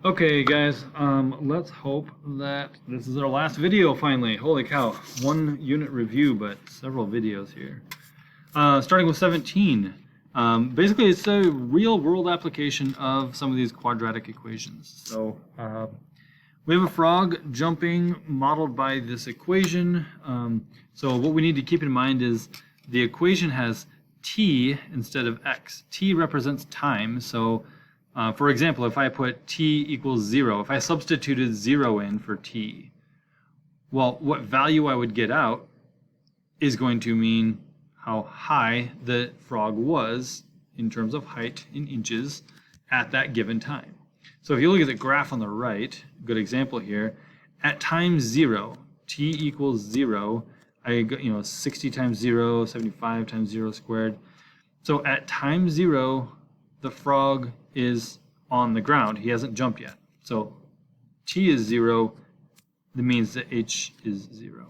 Okay, guys, let's hope that this is our last video finally. Holy cow, one unit review, but several videos here. Starting with 17. Basically, it's a real-world application of some of these quadratic equations. So we have a frog jumping modeled by this equation. So what we need to keep in mind is the equation has t instead of x. T represents time, so for example, if I put t equals 0, if I substituted 0 in for t, well, what value I would get out is going to mean how high the frog was in terms of height in inches at that given time. So if you look at the graph on the right, good example here, at time 0, t equals 0, I got, 60 times 0, 75 times 0 squared. So at time 0, the frog is on the ground. He hasn't jumped yet. So t is 0. That means that h is 0.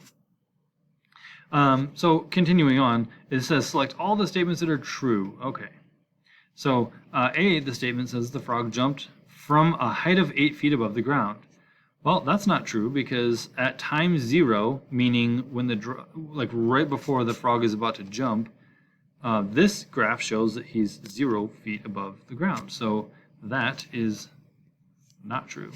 So continuing on, it says select all the statements that are true. Okay. So A, the statement says the frog jumped from a height of 8 feet above the ground. Well, that's not true because at time 0, meaning when right before the frog is about to jump, this graph shows that he's 0 feet above the ground. So that is not true.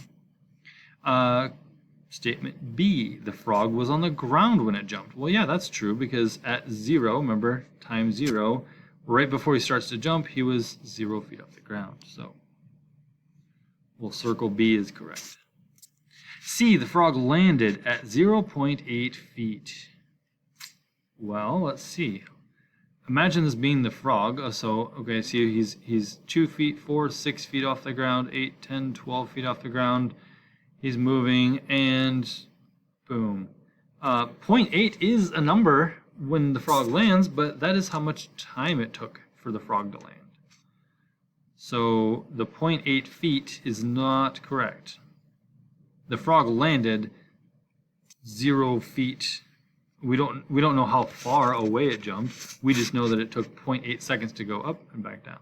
Statement B, the frog was on the ground when it jumped. Well, yeah, that's true because at 0, remember, time 0, right before he starts to jump, he was 0 feet off the ground. So we'll circle B is correct. C, the frog landed at 0.8 feet. Well, let's see. Imagine this being the frog. Okay, see, he's 2 feet, 4, 6 feet off the ground, 8, 10, 12 feet off the ground. He's moving, and boom. 0.8 is a number when the frog lands, but that is how much time it took for the frog to land. So the 0.8 feet is not correct. The frog landed 0 feet. We don't know how far away it jumped. We just know that it took 0.8 seconds to go up and back down.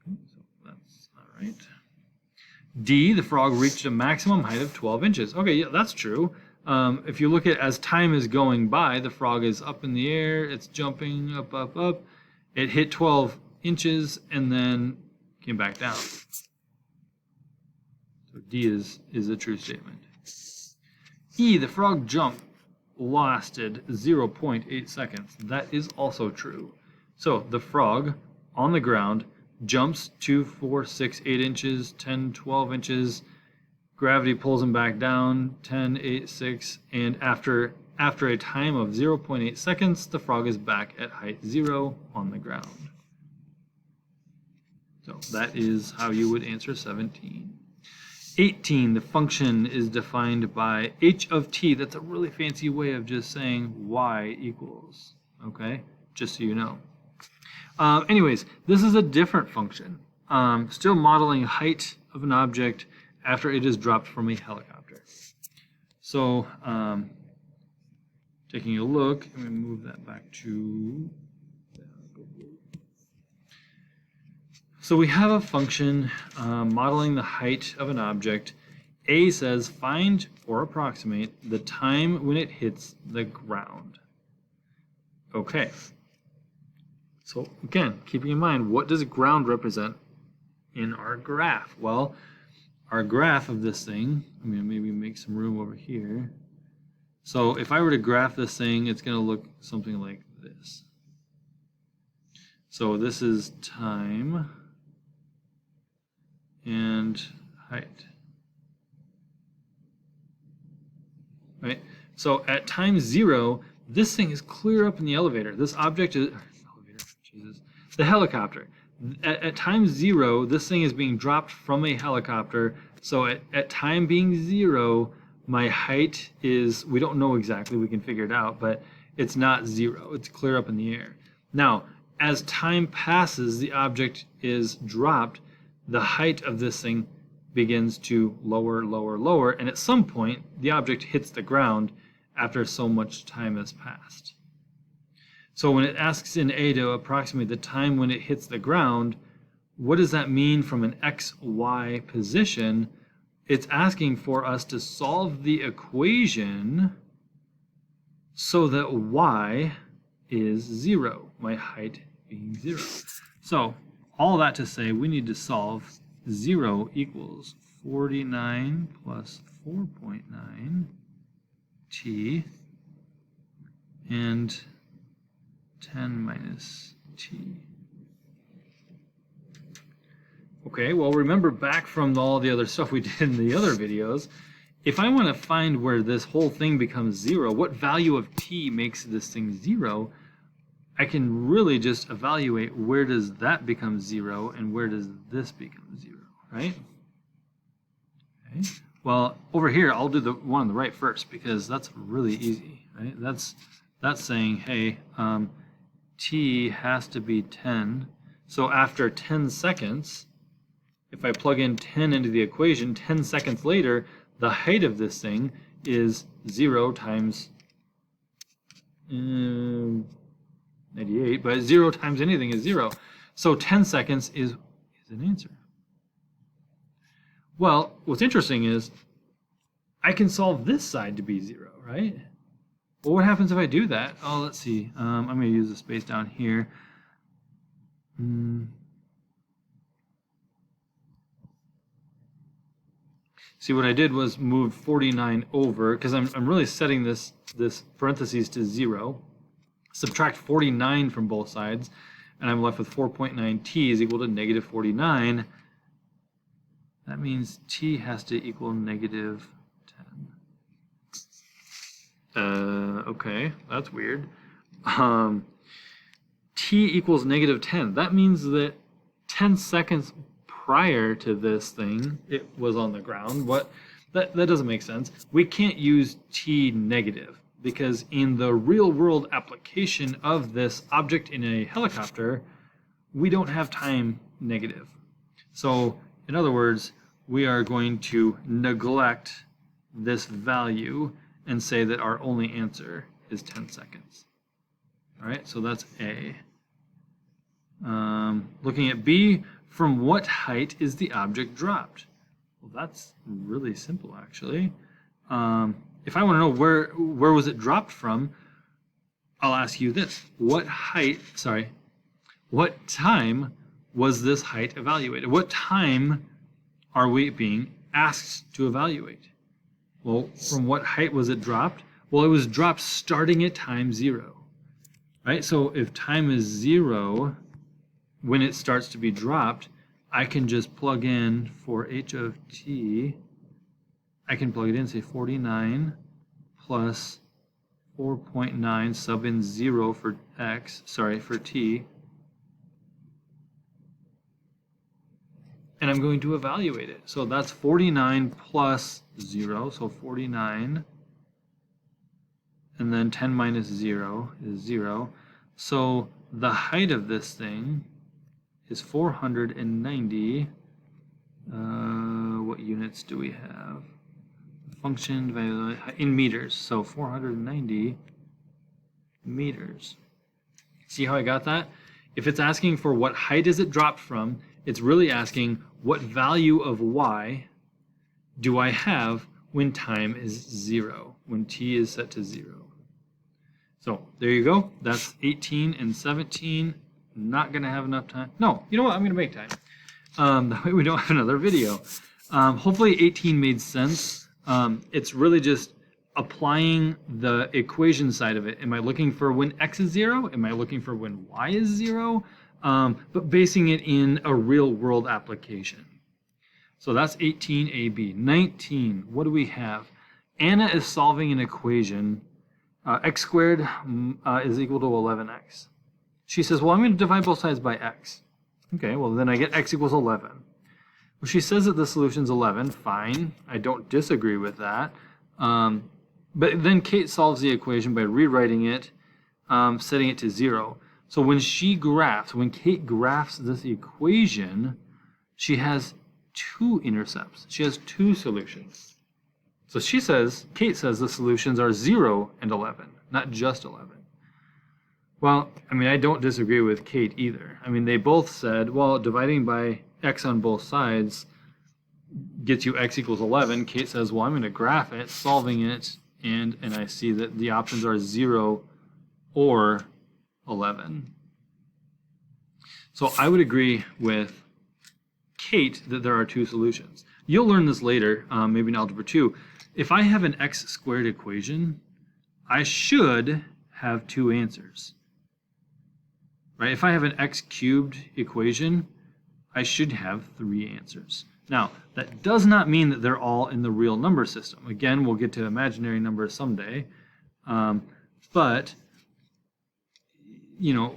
Okay, so that's not right. D, the frog reached a maximum height of 12 inches. Okay, yeah, that's true. If you look at as time is going by, the frog is up in the air, it's jumping up, up, up. It hit 12 inches and then came back down. So D is a true statement. E, the frog jump lasted 0.8 seconds. That is also true. So the frog on the ground jumps 2, 4, 6, 8 inches, 10, 12 inches. Gravity pulls him back down, 10, 8, 6, and after a time of 0.8 seconds, the frog is back at height 0 on the ground. So that is how you would answer 17. 18, the function is defined by h of t. That's a really fancy way of just saying y equals, okay? Just so you know. Anyways, this is a different function. Still modeling height of an object after it is dropped from a helicopter. So, taking a look, let me move that back to... So we have a function modeling the height of an object. A says find or approximate the time when it hits the ground. Okay. So again, keeping in mind, what does ground represent in our graph? Well, our graph of this thing, I'm going to maybe make some room over here. So if I were to graph this thing, it's going to look something like this. So this is time and height. Right? So at time 0, this thing is clear up in the elevator. This object is the helicopter. At time 0, this thing is being dropped from a helicopter. So at time being 0, my height is, we don't know exactly, we can figure it out, but it's not 0. It's clear up in the air. Now, as time passes, the object is dropped, the height of this thing begins to lower, lower, lower, and at some point, the object hits the ground after so much time has passed. So when it asks in A to approximate the time when it hits the ground, what does that mean from an x, y position? It's asking for us to solve the equation so that y is 0, my height being 0. So all that to say, we need to solve 0 equals 49 plus 4.9 t and 10 minus t. Okay, well, remember back from all the other stuff we did in the other videos, if I want to find where this whole thing becomes 0, what value of t makes this thing 0, I can really just evaluate where does that become 0 and where does this become 0, right? Okay. Well, over here, I'll do the one on the right first because that's really easy, right? That's saying, hey, t has to be 10. So after 10 seconds, if I plug in 10 into the equation, 10 seconds later, the height of this thing is 0 times 98, but 0 times anything is 0. So 10 seconds is an answer. Well, what's interesting is I can solve this side to be 0, right? Well, what happens if I do that? Oh, let's see. I'm going to use the space down here. See, what I did was move 49 over, because I'm really setting this parentheses to 0. Subtract 49 from both sides, and I'm left with 4.9t is equal to negative 49. That means t has to equal negative 10. Okay, that's weird. T equals negative 10. That means that 10 seconds prior to this thing, it was on the ground. That doesn't make sense. We can't use t negative because in the real world application of this object in a helicopter, we don't have time negative. So in other words, we are going to neglect this value and say that our only answer is 10 seconds. All right, so that's A. Looking at B, from what height is the object dropped? Well, that's really simple, actually. If I want to know where was it dropped from, I'll ask you this. What time was this height evaluated? What time are we being asked to evaluate? Well, from what height was it dropped? Well, it was dropped starting at time 0. Right? So if time is 0, when it starts to be dropped, I can just plug in for h of t. I can plug it in, say 49 plus 4.9, sub in 0 for for t. And I'm going to evaluate it. So that's 49 plus 0, so 49. And then 10 minus 0 is 0. So the height of this thing is 490. What units do we have? Function in meters. So 490 meters. See how I got that? If it's asking for what height is it dropped from, it's really asking what value of y do I have when time is 0, when t is set to 0. So there you go. That's 18 and 17. Not going to have enough time. No, you know what? I'm going to make time. That way we don't have another video. Hopefully 18 made sense. It's really just applying the equation side of it. Am I looking for when x is 0? Am I looking for when y is 0? But basing it in a real world application. So that's 18AB. 19, what do we have? Anna is solving an equation. X squared is equal to 11x. She says, well, I'm going to divide both sides by x. Okay, well, then I get x equals 11. Well, she says that the solution's 11. Fine. I don't disagree with that. But then Kate solves the equation by rewriting it, setting it to 0. So when Kate graphs this equation, she has 2 intercepts. She has 2 solutions. So Kate says the solutions are 0 and 11, not just 11. Well, I mean, I don't disagree with Kate either. I mean, they both said, well, dividing by x on both sides gets you x equals 11. Kate says, well, I'm going to graph it, solving it, and I see that the options are 0 or 11. So I would agree with Kate that there are two solutions. You'll learn this later, maybe in Algebra 2. If I have an x squared equation, I should have two answers. Right? If I have an x cubed equation, I should have three answers. Now, that does not mean that they're all in the real number system. Again, we'll get to imaginary numbers someday. But, you know,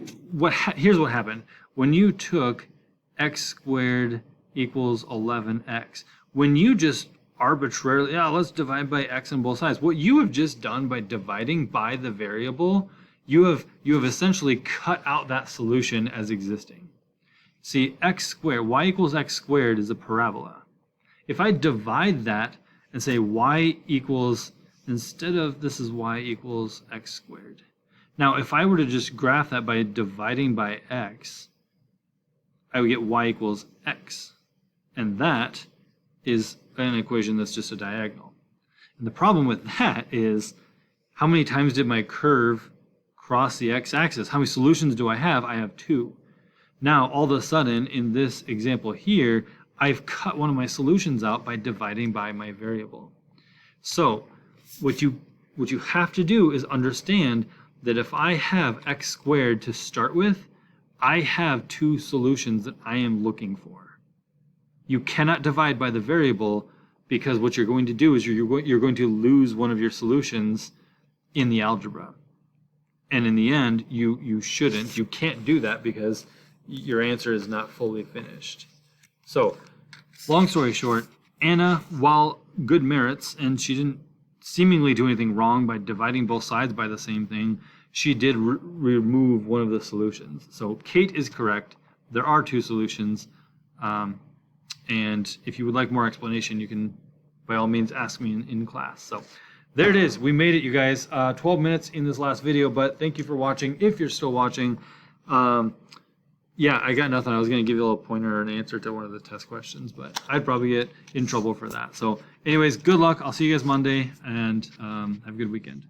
here's what happened. When you took x squared equals 11x, when you just arbitrarily, let's divide by x on both sides, what you have just done by dividing by the variable, you have essentially cut out that solution as existing. See, x squared, y equals x squared is a parabola. If I divide that and say y equals, instead of this is y equals x squared. Now, if I were to just graph that by dividing by x, I would get y equals x. And that is an equation that's just a diagonal. And the problem with that is, how many times did my curve cross the x-axis? How many solutions do I have? I have two. Now, all of a sudden, in this example here, I've cut one of my solutions out by dividing by my variable. So, what you have to do is understand that if I have x squared to start with, I have two solutions that I am looking for. You cannot divide by the variable, because what you're going to do is you're going to lose one of your solutions in the algebra. And in the end, you shouldn't. You can't do that because your answer is not fully finished. So, long story short, Anna, while good merits, and she didn't seemingly do anything wrong by dividing both sides by the same thing, she did remove one of the solutions. So Kate is correct. There are two solutions. And if you would like more explanation, you can, by all means, ask me in class. So there it is. We made it, you guys. 12 minutes in this last video, but thank you for watching. If you're still watching, yeah, I got nothing. I was going to give you a little pointer or an answer to one of the test questions, but I'd probably get in trouble for that. So anyways, good luck. I'll see you guys Monday, and have a good weekend.